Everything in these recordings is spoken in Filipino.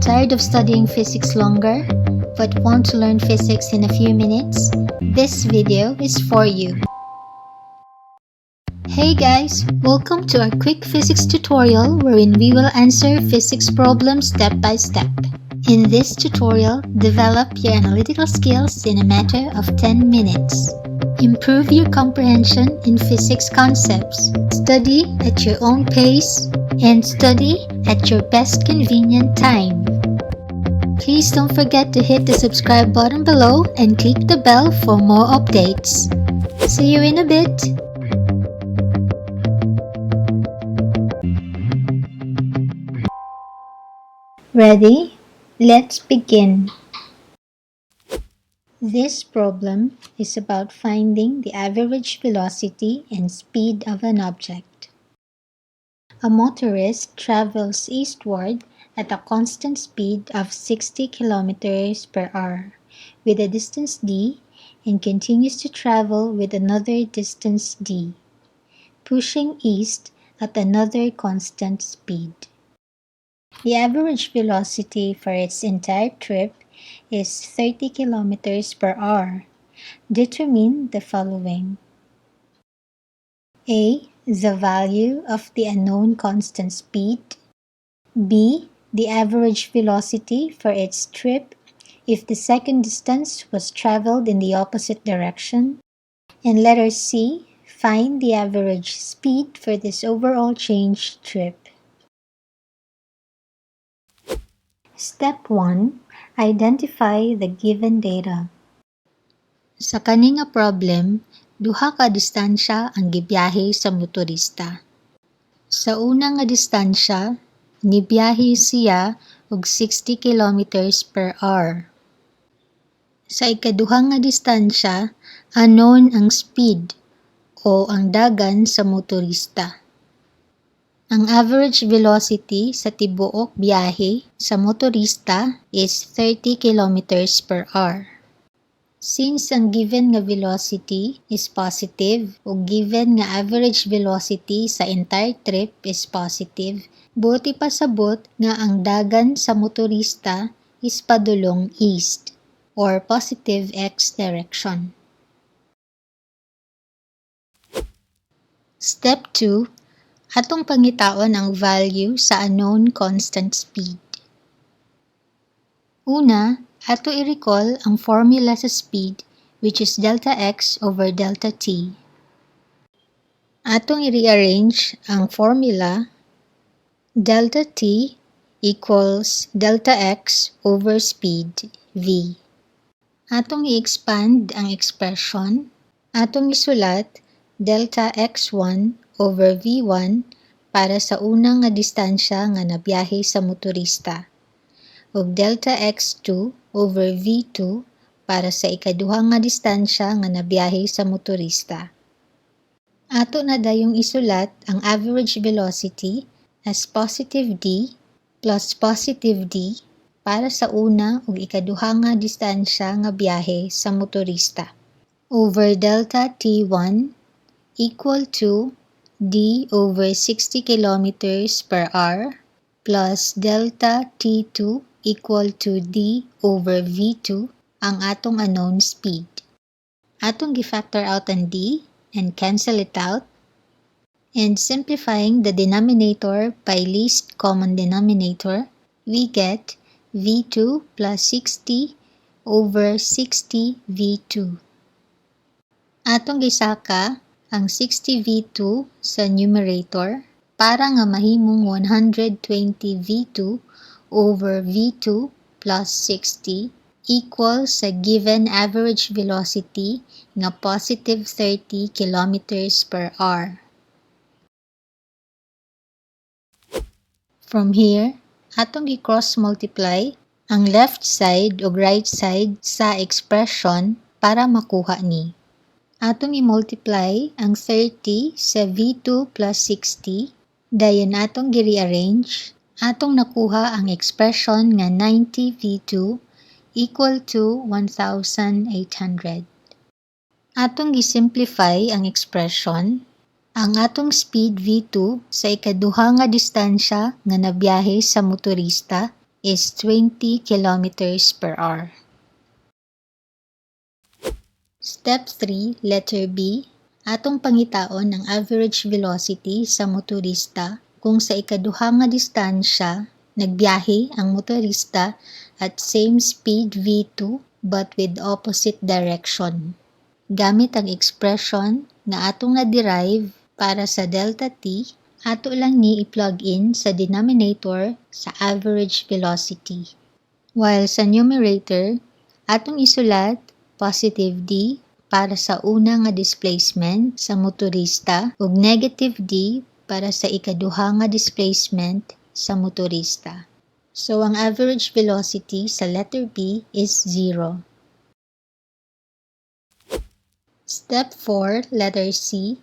Tired of studying physics longer, but want to learn physics in a few minutes? This video is for you. Hey guys, welcome to our quick physics tutorial wherein we will answer physics problems step by step. In this tutorial, develop your analytical skills in a matter of 10 minutes. Improve your comprehension in physics concepts. Study at your own pace and study at your best convenient time. Please don't forget to hit the subscribe button below and click the bell for more updates. See you in a bit. Ready? Let's begin. This problem is about finding the average velocity and speed of an object. A motorist travels eastward at a constant speed of 60 km per hour with a distance d and continues to travel with another distance d, pushing east at another constant speed. The average velocity for its entire trip is 30 km per hour. Determine the following. A. The value of the unknown constant speed. B. The average velocity for its trip if the second distance was traveled in the opposite direction. And letter C. Find the average speed for this overall changed trip. Step 1. Identify the given data. Sa kani nga problem, duha ka distansya ang gibiyahe sa motorista. Sa una nga distansya, nibiyahe siya og 60 kilometers per hour. Sa ikaduha nga distansya, unknown ang speed o ang dagan sa motorista. Ang average velocity sa tibuok biyahe sa motorista is 30 kilometers per hour. Since ang given nga velocity is positive o given nga average velocity sa entire trip is positive, buti pasabot nga ang dagan sa motorista is padulong east or positive x direction. Step 2. Atong pangitaon ang value sa unknown constant speed. Una, ato i-recall ang formula sa speed which is delta x over delta t. Atong i-rearrange ang formula delta t equals delta x over speed v. Atong i-expand ang expression. Atong isulat delta x1 over v1 para sa unang nga distansya nga nabiyahe sa motorista ug delta x2 over v2 para sa ikaduha nga distansya nga nabiyahe sa motorista. Ato na dayong isulat ang average velocity as positive d plus positive d para sa una ug ikaduha nga distansya nga biyahe sa motorista over delta t1 equal to d over 60 kilometers per hour plus delta t2 equal to d over v2 ang atong unknown speed. Atong gi-factor out ang d and cancel it out. And simplifying the denominator by least common denominator, we get v2 plus 60 over 60 v2. Atong gisaka ang 60 v2 sa numerator para nga mahimong 120 v2 over v2 plus 60 equals sa given average velocity nga positive 30 kilometers per hour. From here, atong i-cross multiply ang left side o right side sa expression para makuha ni. Atong i-multiply ang 30 sa v2 plus 60, dayon atong gi-rearrange, atong nakuha ang expression nga 90 v2 equal to 1,800. Atong gi-simplify ang expression, ang atong speed v2 sa ikaduha nga distansya nga nabiyahe sa motorista is 20 kilometers per hour. Step 3, letter B. Atong pangitaon ang average velocity sa motorista kung sa ikaduha nga distansya nagbiyahe ang motorista at same speed V2 but with opposite direction. Gamit ang expression na atong na-derive para sa delta t, ato lang ni i-plug in sa denominator sa average velocity. While sa numerator, atong isulat positive d para sa una nga displacement sa motorista ug negative d para sa ikaduha nga displacement sa motorista. So ang average velocity sa letter B is 0. Step 4, letter C.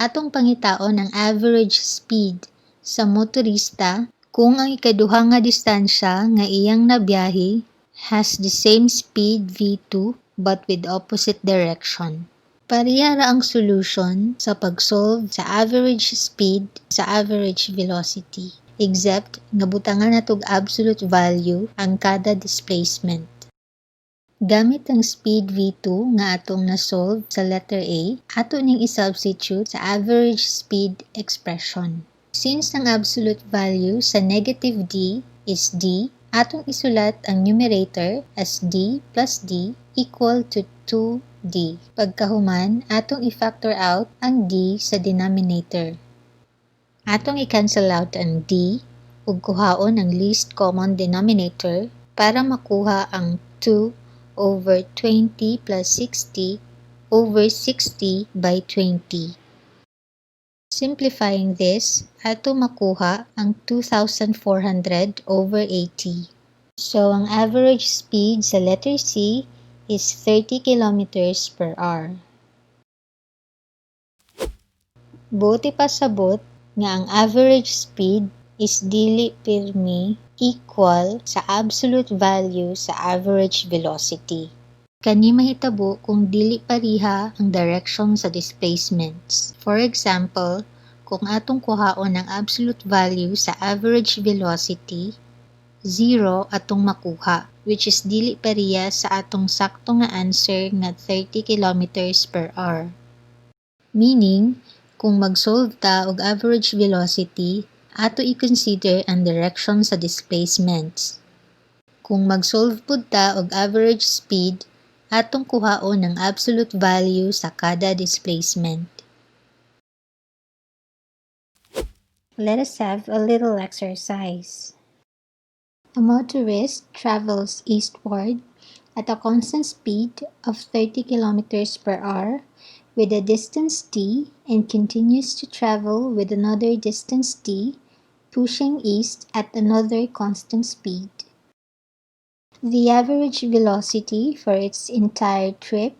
Atong pangitaon ang average speed sa motorista kung ang ikaduha nga distansya nga iyang nabiyahe has the same speed V2 but with opposite direction. Pareha ra ang solution sa pag-solve sa average speed sa average velocity, except nabutangan natog absolute value ang kada displacement. Gamit ang speed V2 nga atong na-solve sa letter A, ato ning i-substitute sa average speed expression. Since ang absolute value sa negative d is d, atong isulat ang numerator as d plus d equal to 2d. Pagkahuman, atong i-factor out ang d sa denominator. Atong i-cancel out ang d ug kuhaon ang least common denominator para makuha ang 2 over 20 plus 60 over 60 by 20. Simplifying this, ato makuha ang 2,400 over 80. So, ang average speed sa letter C is 30 kilometers per hour. Buti pa sabot nga ang average speed is dili pirmi equal sa absolute value sa average velocity. Kani mahitabo kung dili pariha ang direction sa displacements. For example, kung atong kuhaon ang absolute value sa average velocity, 0 atong makuha, which is dili pariha sa atong sakto nga answer nga 30 kilometers per hour. Meaning, kung mag-solve ta og average velocity, ato i-consider ang direction sa displacements. Kung mag-solve pud ta og average speed, atong kuhaon ang absolute value sa kada displacement. Let us have a little exercise. A motorist travels eastward at a constant speed of 30 kilometers per hour with a distance d and continues to travel with another distance d, pushing east at another constant speed. The average velocity for its entire trip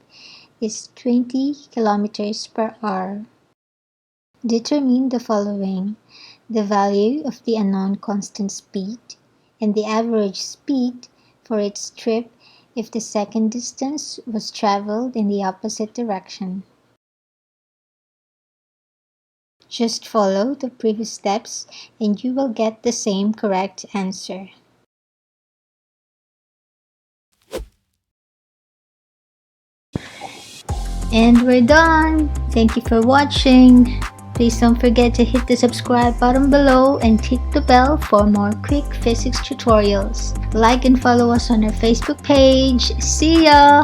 is 20 kilometers per hour. Determine the following: the value of the unknown constant speed and the average speed for its trip if the second distance was traveled in the opposite direction. Just follow the previous steps and you will get the same correct answer. And we're done! Thank you for watching! Please don't forget to hit the subscribe button below and click the bell for more quick physics tutorials. Like and follow us on our Facebook page. See ya!